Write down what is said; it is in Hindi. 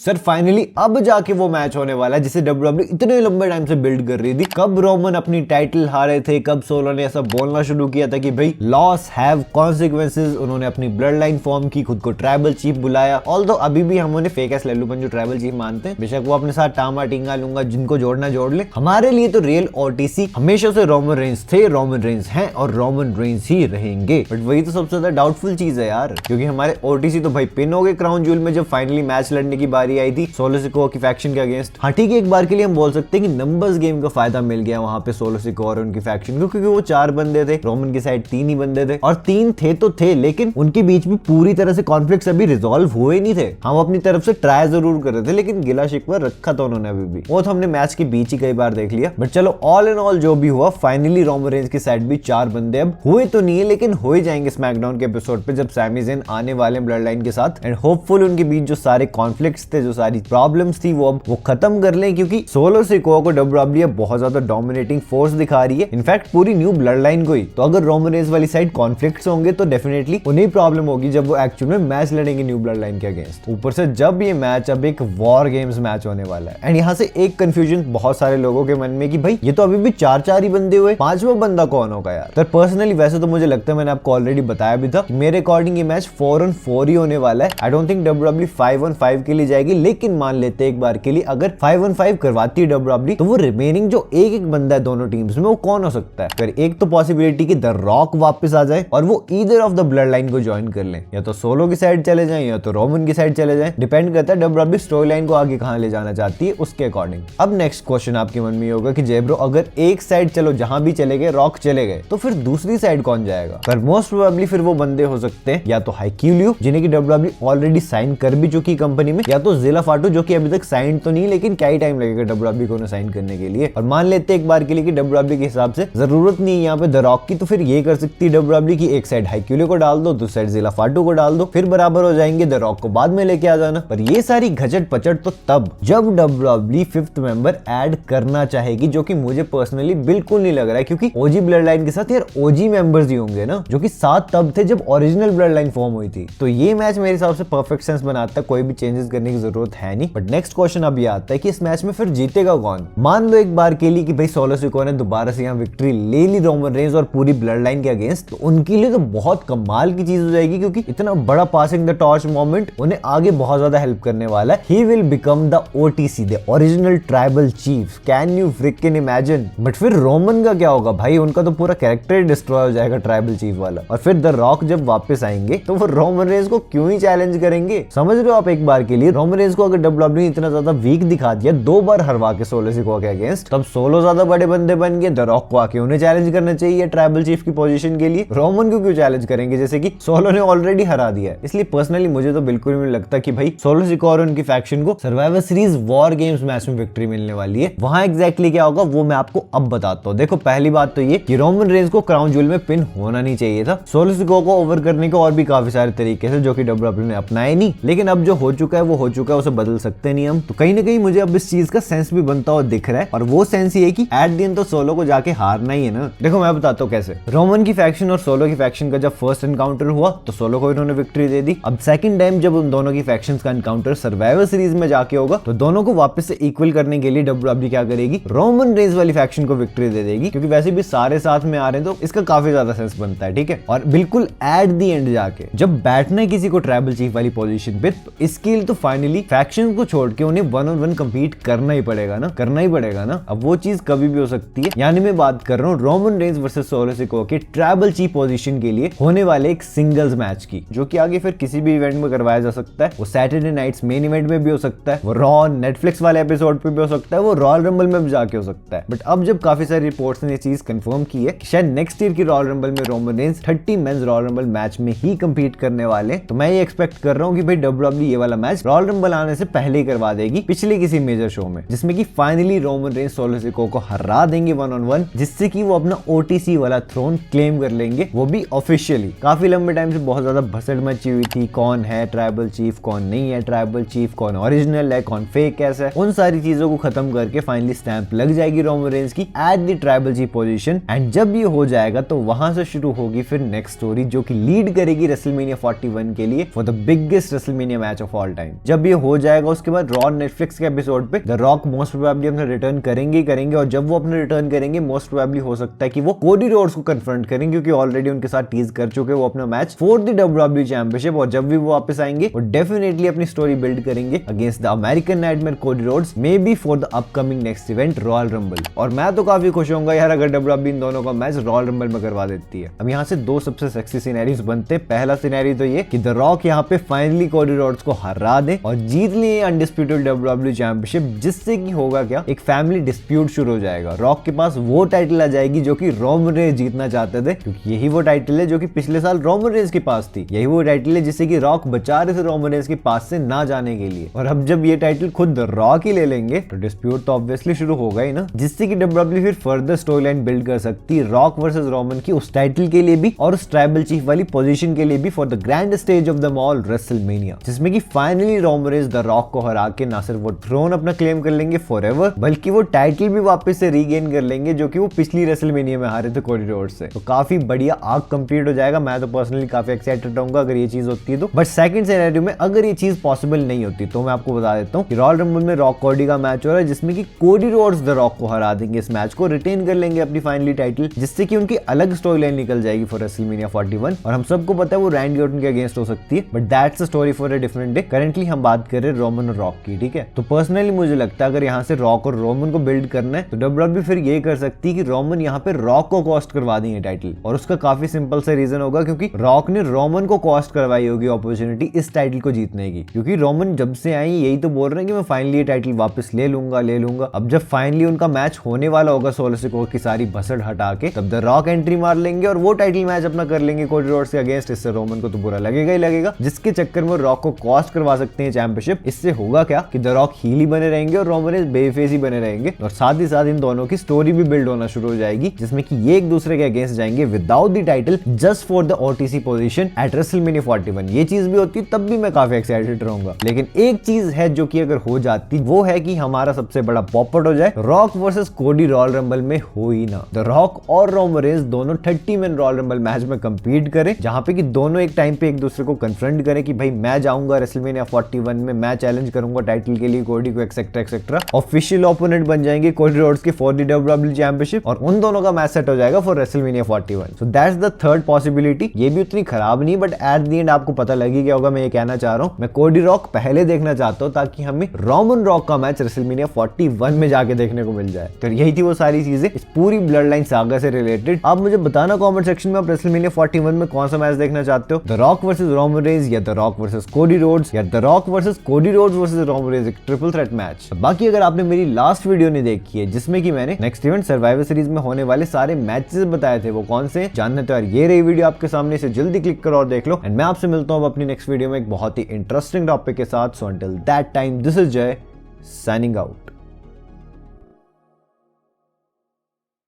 सर फाइनली अब जाके वो मैच होने वाला है जिसे WWE इतने लंबे टाइम से बिल्ड कर रही थी। कब रोमन अपनी टाइटल हारे थे, कब सोलो ने ऐसा बोलना शुरू किया था कि भाई लॉस हैव कॉन्सिक्वेंसेस। उन्होंने अपनी ब्लड लाइन फॉर्म की, खुद को ट्राइबल चीफ बुलाया। ऑल्दो अभी भी हम उन्हें फेक एस लल्लूपन जो ट्राइबल चीफ मानते हैं, बेशक वो अपने साथ टामा टिंगा लूंगा, जिनको जोड़ना जोड़ ले। हमारे लिए तो रियल ओटीसी हमेशा से रोमन रेंस थे, रोमन रेंस हैं और रोमन रेंस ही रहेंगे। बट वही तो सबसे ज्यादा डाउटफुल चीज है यार, क्योंकि हमारे ओटीसी तो भाई पिन हो गए क्राउन ज्वेल में जब फाइनली मैच लड़ने की बारी आई थी सोलो सिकोआ की फैक्शन के अगेंस्ट। हाँ ठीक है, एक बार के लिए हम बोल सकते हैं कि नंबर्स गेम का फायदा मिल गया वहां पे सोलो सिकोआ और उनकी फैक्शन को, क्योंकि वो 4 बंदे थे, रोमन की साइड 3 ही बंदे थे। और 3 थे तो थे, लेकिन उनके बीच में पूरी तरह से कॉन्फ्लिक्ट्स अभी रिजॉल्व हुए नहीं थे। हम अपनी तरफ से ट्राई जरूर कर रहे थे, लेकिन गिला शिकवा रखा था उन्होंने अभी भी। वो तो हमने मैच के बीच ही कई बार देख लिया। बट चलो ऑल इन ऑल जो भी हुआ, फाइनली रोमन रेंस की साइड भी 4 बंदे अब हुए तो नहीं है, लेकिन हो ही जाएंगे स्मैकडाउन के एपिसोड पे जब सैमी ज़ेन आने वाले ब्लड लाइन के साथ। एंड होपफुल उनके बीच जो सारे कॉन्फ्लिक्ट्स थे, जो सारी प्रॉब्लम्स थी, वो अब वो खत्म कर लें, क्योंकि सोलो सिकोआ को WWE बहुत ज्यादा डोमिनेटिंग फोर्स दिखा रही है, इनफैक्ट पूरी न्यू ब्लड लाइन को ही। तो अगर रोमन रेंस वाली साइड कॉन्फ्लिक्ट्स होंगे तो डेफिनेटली उन्हें प्रॉब्लम होगी जब वो एक्चुअल में मैच लड़ेंगे न्यू ब्लड लाइन के अगेंस्ट। ऊपर से जब ये मैच अब एक वॉर गेम्स मैच होने वाला है। एंड यहाँ से एक कंफ्यूजन बहुत सारे लोगों के मन में कि भाई ये तो अभी भी 4-4 ही बंदे हुए, 5वां बंदा कौन होगा यार। तो पर्सनली वैसे तो मुझे लगता है, मैंने आपको ऑलरेडी बताया भी था कि मेरे अकॉर्डिंग ये मैच 4-on-4 ही होने वाला है। I don't think WWE 5-on-5 के लिए जाएगी, लेकिन मान लेते हैं एक बार के लिए अगर 5-on-5 करवाती है WWE, तो वो रिमेनिंग जो एक बंदा है दोनों टीम्स में, वो कौन हो सकता है। फिर एक तो पॉसिबिलिटी कि द रॉक वापस आ जाए और वो either of the blood line को ज्वाइन कर ले, या तो सोलो की साइड चले जाएं या तो रोमन की साइड चले जाएं। डिपेंड करता है WWE स्टोरी लाइन को आगे कहां ले जाना चाहती है उसके अकॉर्डिंग। अब नेक्स्ट क्वेश्चन आपके मन में होगा कि जेब्रो अगर एक साइड चलो जहां भी चले गए, रॉक चले गए, तो फिर दूसरी साइड कौन जाएगा। पर मोस्ट प्रोबेबली फिर वो बंदे हो सकते हैं या तो हाइक्यूलियो, जिन्हें की WWE ऑलरेडी साइन कर भी चुकी कंपनी में, या तो जिला फाटू, जो कि अभी तक साइन तो नहीं, लेकिन क्या ही टाइम लगेगा WWE को साइन करने के लिए। और मान लेते एक बार के लिए कि WWE के हिसाब से जरूरत नहीं है यहाँ पे द रॉक की, तो फिर ये कर सकती है WWE की एक साइड हाइक्यूलियो को डाल दो, दूसरी साइड जिला फाटू को डाल दो, फिर बराबर हो जाएंगे। द रॉक को बाद में लेके आ जाना। पर ये सारी घचट पचट तो तब जब WWE 5th मेंबर ऐड करना चाहेगी, जो कि मुझे पर्सनली बिल्कुल नहीं लग रहा है, क्योंकि ओजी ब्लड लाइन के साथ यार ओजी मेंबर्स ही होंगे ना, जो कि साथ तब थे जब ओरिजिनल ब्लड लाइन फॉर्म हुई थी। तो ये मैच मेरे हिसाब से परफेक्ट सेंस बनाता है, कोई भी चेंजेस करने की जरूरत है नहीं। बट नेक्स्ट क्वेश्चन अब ये आता है कि इस मैच में फिर जीतेगा कौन। मान लो एक बार के लिए कि भाई सोलो सिकोआ ने दोबारा से यहाँ विक्ट्री ले ली रोमन रेंस और पूरी ब्लड लाइन के अगेंस्ट, तो उनके लिए तो बहुत कमाल की चीज हो जाएगी, क्योंकि इतना बड़ा पासिंग द टॉर्च मोमेंट उन्हें आगे बहुत ज्यादा हेल्प करने वाला है। He will become the OTC, the original tribal chief. Can you fricking imagine. But फिर रोमन का क्या होगा भाई, उनका तो पूरा कैरेक्टर डिस्ट्रॉय हो जाएगा ट्राइबल चीफ वाला। और फिर द रॉक जब वापस आएंगे तो वो रोमन रेंस को क्यों ही चैलेंज करेंगे। समझ रहे हो आप, एक बार के लिए रोमन रेंस को अगर WWE ने इतना ज्यादा वीक दिखा दिया 2 बार हरवा के सोलो सिकोआ के अगेंस्ट, तब सोलो ज्यादा बड़े बंदे बन गए। द रॉक को आके उन्हें चैलेंज करना चाहिए ट्राइबल चीफ की पोजीशन के लिए। रोमन को क्यों चैलेंज करेंगे, जैसे कि सोलो ने ऑलरेडी हरा दिया है। इसलिए पर्सनली मुझे तो बिल्कुल नहीं लगता कि भाई सोलो सिकोआ और उनकी फैक्शन को survivor series war games match में विक्ट्री मिलने वाली है। वहां एग्जैक्टली क्या होगा वो मैं आपको अब बताता हूँ। देखो पहली बात तो ये कि रोमन रेंस को क्राउन ज्वेल में पिन होना नहीं चाहिए था। सोलो सिकोआ को ओवर करने के और भी काफी सारे तरीके से, जो कि WWE ने अपनाए नहीं, लेकिन अब जो हो चुका है वो हो चुका है, उसे बदल सकते नहीं हम। तो कहीं ना कहीं मुझे अब इस चीज का सेंस भी बनता हुआ दिख रहा है, और वो सेंस ये है कि एट द एंड तो सोलो को जाके हारना ही है ना। देखो मैं बताता हूँ कैसे। रोमन की फैक्शन और सोलो की फैक्शन का जब फर्स्ट एनकाउंटर हुआ तो सोलो को इन्होंने विक्ट्री दे दी। अब सेकंड टाइम जब उन दोनों की फैक्शंस का एनकाउंटर सर्वाइवर सीरीज में जाके होगा, तो दोनों को वापस से इक्वल करने के लिए WWE क्या करेगी, रोमन रेंस वाली फैक्शन को विक्ट्री दे देगी, क्योंकि वैसे भी सारे साथ में आ रहे हैं तो इसका काफी ज्यादा सेंस बनता है। ठीक है, और बिल्कुल एट द एंड जाके जब बैठना है किसी को ट्राइबल चीफ वाली पोजीशन पे, तो इसके लिए तो फाइनली फैक्शन को छोड़ के उन्हें 1-on-1 कंपीट करना ही पड़ेगा ना, करना ही पड़ेगा ना। अब वो चीज कभी भी हो सकती है, यानी मैं बात कर रहा हूँ Roman Reigns versus solo Sikoa के ट्राइबल चीफ पोजीशन के लिए होने वाले एक सिंगल्स मैच की, जो कि आगे फिर किसी भी इवेंट में करवाया जा सकता है। वो सैटरडे नाइट्स मेन इवेंट में भी हो सकता है, वो रॉ नेटफ्लिक्स वाले एपिसोड पे भी हो सकता है, वो रॉयल रंबल में भी जाके हो सकता है। बट अब जब काफी सारी रिपोर्ट्स ने ये चीज कंफर्म की है कि शायद नेक्स्ट ईयर की रॉयल रंबल में Roman Reigns 30 men's royal rumble match में ही कंपीट करने वाले, तो मैं ये एक्सपेक्ट कर रहा हूँ कि भाई WWE ये वाला मैच रॉयल रंबल आने से पहले ही करवा देगी पिछले किसी मेजर शो में, जिसमें कि finally Roman Reigns solo Sikoa को हरा देंगे 1-on-1, जिससे कि वो अपना OTC वाला थ्रोन क्लेम कर लेंगे, वो भी ऑफिशियली। काफी लंबे टाइम से बहुत ज्यादा भसड़ मची हुई थी, कौन है ट्राइबल चीफ, कौन नहीं है ट्राइबल चीफ, कौन ओरिजिनल है, कौन फेक है। उन सारी चीजों को खत्म करके फाइनली स्टैंप लग जाएगी रोमन रेंस की at the tribal chief position. And जब ये हो जाएगा तो वहां से शुरू होगी फिर नेक्स्ट स्टोरी, जो कि लीड करेगी रेसलमेनिया 41 के लिए for the biggest WrestleMania match of all time. जब ये हो जाएगा उसके बाद रॉ नेटफ्लिक्स के एपिसोड पे द रॉक मोस्ट प्रोबेबली अपना रिटर्न करेंगे और जब वो अपना रिटर्न करेंगे मोस्ट प्रोबेबली हो सकता है कि वो कोडी रोड्स को कन्फ्रंट करेंगे, क्योंकि ऑलरेडी उनके साथ टीज कर चुके वो अपना match for the WWE championship. और जब भी वो वापस आएंगे वो डेफिनेटली अपनी स्टोरी बिल्ड करेंगे against the American nightmare Cody Rhodes, may be for the upcoming next event royal rumble. और मैं तो काफी खुश होऊंगा यार अगर डब्ल्यूडब्ल्यूई इन दोनों का मैच रॉयल रंबल में करवा देती है। अब यहाँ से दो सबसे सेक्सी सिनेरियोस बनते हैं। पहला सिनेरियो तो ये कि द रॉक यहाँ पे फाइनली कोडी रोड्स को हरा दे और जीत लिए अनडिस्प्यूटेड डब्ल्यूडब्ल्यूई चैंपियनशिप, जिससे कि होगा क्या, एक फैमिली डिस्प्यूट शुरू हो जाएगा। रॉक के पास वो टाइटल आ जाएगी जो कि रोमन रेंज जीतना चाहते थे, क्योंकि यही वो टाइटल है जो कि पिछले साल रोमन रेंज के पास थी। यही वो टाइटल है जिससे कि रॉक बचा रहे थे रोमन रेंज के पास से ना जाने के लिए। और अब जब ये टाइटल खुद रॉक ही ले लेंगे तो डिस्प्यूट तो ऑब्वियसली शुरू होगा ही ना, जिससे कि डब्ल्यूडब्ल्यूई फिर फर्दर स्टोरी लाइन बिल्ड कर सकती है रॉक वर्सेस रोमन की उस टाइटल के लिए भी और उस ट्राइबल चीफ वाली पोजीशन के लिए भी for the grand stage of the all WrestleMania, जिसमें कि finally Roman Reigns the rock को हरा के ना सिर्फ वो थ्रोन अपना क्लेम कर लेंगे फॉरएवर, बल्कि वो टाइटल भी वापस से रीगेन कर लेंगे जो कि वो पिछली रेसलमेनिया में हारे थे कोडी रोड्स से। तो काफी बढ़िया आर्क कंप्लीट हो जाएगा। मैं तो पर्सनली काफी एक्साइटेड रहूंगा अगर ये चीज होती है तो। बट सेकंड सिनेरियो में अगर ये चीज पॉसिबल नहीं होती तो मैं आपको बता देता हूँ कि रॉयल रंबल में रॉक कोडी का मैच हो रहा है, जिसमें कि कोडी रोड्स द रॉक को हरा देंगे, इस मैच को रिटेन कर लेंगे अपनी फाइनली टाइटल, जिससे कि उनकी अलग स्टोरी लाइन निकल जाएगी फॉर रेसलमेनिया 41। और हम सबको पता है वो रैंडी ऑर्टन के अगेंस्ट हो सकती है, but that's a story for a different day. Currently हम बात कर रहे हैं रोमन और रॉक की, ठीक है। तो पर्सनली मुझे लगता है अगर यहाँ से रॉक और रोमन को बिल्ड करना है तो डब्ल्यूडब्ल्यूई फिर ये कर सकती है कि रोमन यहाँ पे रॉक को कॉस्ट करवा देंगे टाइटल, और उसका काफी सिंपल सा रीजन होगा क्योंकि रॉक ने रोमन को कॉस्ट करवाई होगी अपॉर्चुनिटी इस टाइटल को जीतने की, क्योंकि रोमन जब से आई यही तो बोल रहे हैं कि मैं फाइनली ये टाइटल वापस ले लूंगा। अब जब फाइनली उनका मैच होने वाला होगा 16 सितंबर की सारी भसड़ हटा के, तब द रॉक एंट्री मार लेंगे और वो टाइटल मैच अपना कर लेंगे कोडी रोड्स के अगेंस्ट। इससे रोमन को तो बुरा लगेगा ही लगेगा, जिसके चक्कर में रॉक को कॉस्ट करवा सकते हैं चैंपियनशिप। इससे होगा क्या कि द रॉक हील ही बने रहेंगे और रोमन बेफेस ही बने रहेंगे, और साथ ही साथ इन दोनों की स्टोरी भी बिल्ड होना शुरू हो जाएगी, जिसमें कि ये एक दूसरे के अगेंस्ट जाएंगे without the title just for the OTC position eight WrestleMania 41। ये चीज भी होती तब भी मैं काफी एक्साइटेड रहूंगा। लेकिन एक चीज है जो कि अगर हो जाती वो है कि हमारा सबसे बड़ा पॉपअप हो जाए रॉक वर्सेस कोडी रॉयल रंबल में हो ही ना। द रॉक और रोमन रेंज दोनों 30 मैन रॉयल रंबल मैच में कंपीट करें, जहां पे कि दोनों एक टाइम पे एक दूसरे को कन्फ्रंट करें कि भाई मैं जाऊंगा रेसलमेनिया 41 में, मैं चैलेंज करूंगा टाइटल के लिए कोडी को, एक्सेट्रा एक्सेट्रा। ऑफिशियल ओपोनेंट बन जाएंगे कोडी रोड्स के फॉर द डब्ल्यूडब्ल्यूई चैंपियनशिप, और उन दोनों का मैच सेट हो जाएगा for WrestleMania 41। So that's the third possibility. ये भी उतनी खराब नहीं, बट एट द एंड आपको पता लगी क्या होगा। मैं ये कहना चाह रहा हूं, मैं कोडी रॉक पहले देखना चाहता हूं ताकि हमें रोमन रॉक का मैच रेसलमेनिया 41 में जाके देखने को मिल जाए। तो यही थी वो सारी चीजें इस पूरी ब्लड लाइन सागा से रिलेटेड। आप मुझे बताना कमेंट सेक्शन में आप रेसलमेनिया 41 में कौन सा मैच देखना चाहते हो, the Rock versus Roman Reigns या the Rock versus Cody Rhodes या the Rock versus Cody Rhodes versus Roman Reigns, एक ट्रिपल थ्रेट मैच। बाकी अगर आपने मेरी लास्ट वीडियो नहीं देखी है जिसमें कि मैंने नेक्स्ट इवेंट सर्वाइवर सीरीज में होने वाले सारे मैचेस बताए थे वो कौन से जानने, तो यार ये रही वीडियो आपके सामने, से जल्दी क्लिक करो और देख लो। एंड मैं आपसे मिलता हूं अपनी नेक्स्ट वीडियो में एक बहुत ही इंटरेस्टिंग टॉपिक के साथ। So until that time this is जय साइनिंग आउट।